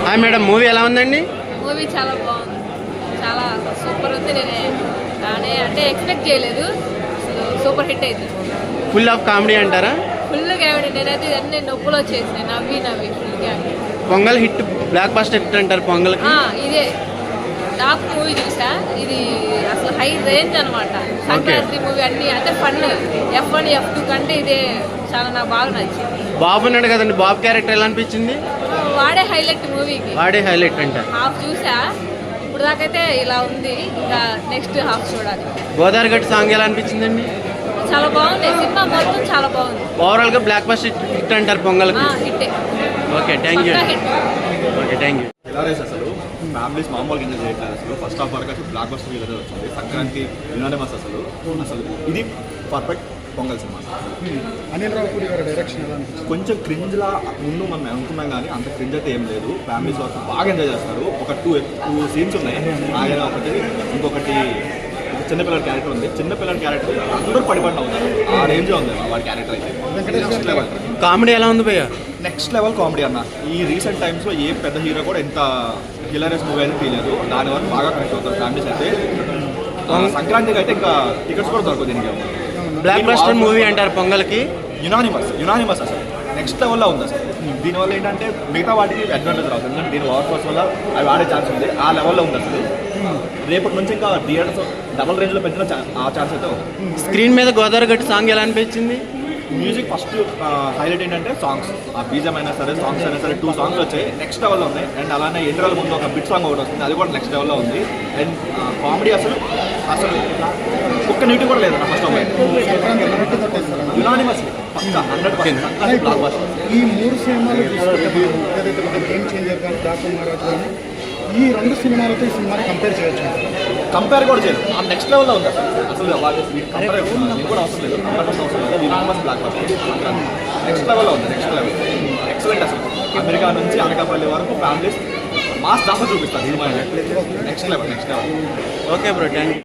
Hi madam, movie ఎలా ఉందండి? Movie చాలా బాగుంది, చాలా సూపర్ ఉంది. అంటే ఎక్స్పెక్ట్ చేయలేదు, సూపర్ హిట్ అయింది. ఫుల్ ఆఫ్ కామెడీ అంటారా? Full comedy. నేనైతే ఇవన్నీ నొప్పులు వచ్చేసినాయి, నవ్వి full comedy. Pongal hit, block buster hit అంటారు పొంగల్. ఇదే డాక్ మూవీ చూసా, ఇది అసలు హై రేంజ్ అనమాట. సంక్రాంతి మూవీ అన్ని అంటే ఫన్. F1 F2 కంటే ఇదే చాలా నాకు బాగా నచ్చింది. బాబు ఉన్నాడు కదండి, బాబు క్యారెక్టర్ ఎలా అనిపించింది? వాడే హైలైట్ మూవీకి, వాడే హైలైట్ అంట. హాఫ్ చూసా, ఇప్పుడు దాకైతే ఇలా ఉంది, ఇంకా నెక్స్ట్ హాఫ్ చూడాలి. గోదావరి గట్టి సాంగ్ ఎలా అనిపించిందండి? చాలా బాగుంది, సినిమా మొత్తం చాలా బాగుంది. ఓవరాల్ గా బ్లాక్ బస్టర్ హిట్ అంటారు pongal. Hit. Okay, thank you. Okay, thank you. అసలు ఫ్యామిలీస్ మామూలుగా ఎంజాయ్ చేయట్లేదు. అసలు ఫస్ట్ హాఫ్ వరకు అసలు బ్లాక్ బస్టర్ ఫీల్ వచ్చింది. సంక్రాంతి యునానిమస్ అసలు ఇది పర్ఫెక్ట్ పొంగల్ సినిమా. అనిల్ రావుపూడి గారి డైరెక్షన్ ఎలా అనిపించింది? కొంచెం క్రింజ్లా ముందు మనం అనుకున్నాం కానీ అంత క్రింజ్ అయితే ఏం లేదు. ఫ్యామిలీస్ వరకు బాగా ఎంజాయ్ చేస్తారు. ఒక టూ సీన్స్ ఉన్నాయి. ఆయన ఒకటి, ఇంకొకటి చిన్నపిల్లల క్యారెక్టర్ ఉంది. చిన్నపిల్లల క్యారెక్టర్ అందరూ పడిపడిన ఉన్నారు. ఆ రేంజ్లో ఉంది వాడి క్యారెక్టర్ అయితే. నెక్స్ట్ లెవెల్ కామెడీ ఎలా ఉంది భయ్య? నెక్స్ట్ లెవెల్ కామెడీ అన్న. ఈ రీసెంట్ టైమ్స్లో ఏ పెద్ద హీరో కూడా ఇంత హిలారియస్ మూవీ అయితే తీయలేదు. దానివల్ల బాగా కనెక్ట్ అవుతారు ఫ్యామిలీస్ అయితే. సంక్రాంతికి అయితే ఇంకా టికెట్స్ కూడా దొరకదు దీనికి. బ్లాక్ బస్టర్ మూవీ అంటారు పొంగల్కి. యునానిమస్ అసలు నెక్స్ట్ లెవెల్లో ఉంది అసలు. దీనివల్ల ఏంటంటే మిగతా వాటికి అడ్వాంటేజ్ రాదు. ఎందుకంటే దీని ఓవర్ ఫోర్స్ వల్ల అవి ఆడే ఛాన్స్ ఉంది. ఆ లెవెల్లో ఉంది అసలు. రేపటి నుంచి ఇంకా థియేటర్స్ డబల్ రేంజ్లో పెంచిన ఆ ఛాన్స్ అయితే ఉంది. స్క్రీన్ మీద గోదావరి గట్టి సాంగ్ ఎలా అనిపించింది? మ్యూజిక్ ఫస్ట్ హైలైట్ ఏంటంటే సాంగ్స్. ఆ బీజం అయినా సరే, సాంగ్స్ అయినా సరే, 2 సాంగ్స్ వచ్చాయి, నెక్స్ట్ లెవెల్లో ఉన్నాయి. అండ్ అలానే ఇంటర్వల్ ముందు ఒక బిట్ సాంగ్ ఒకటి వస్తుంది, అది కూడా నెక్స్ట్ లెవెల్లో ఉంది. అండ్ కామెడీ అసలు ఒక్క నీటి కూడా లేదు ఫస్ట్ హాఫ్. యునానిమస్ పక్కా 100% బ్లాక్ బస్టర్. ఈ 3 సినిమాలు గేమ్ చేంజర్ కానీ డాకు మహారాజ్ కానీ ఈ 2 సినిమాలతో ఈ సినిమాని కంపేర్ చేయొచ్చు. కంపేర్ కూడా చేయలేదు. ఆ నెక్స్ట్ లెవెల్లో ఉంది అసలు కూడా అవసరం లేదు. అవసరం లేదు. యునానిమస్ బ్లాక్ బస్టర్ నెక్స్ట్ లెవెల్లో ఉంది. నెక్స్ట్ లెవెల్ ఎక్సలెంట్ అసలు. అమెరికా నుంచి అనకాపల్లి వరకు ఫ్యామిలీస్ మాస్ డాన్స్ చూపిస్తారు cinema. Next level. Okay bro, thank you.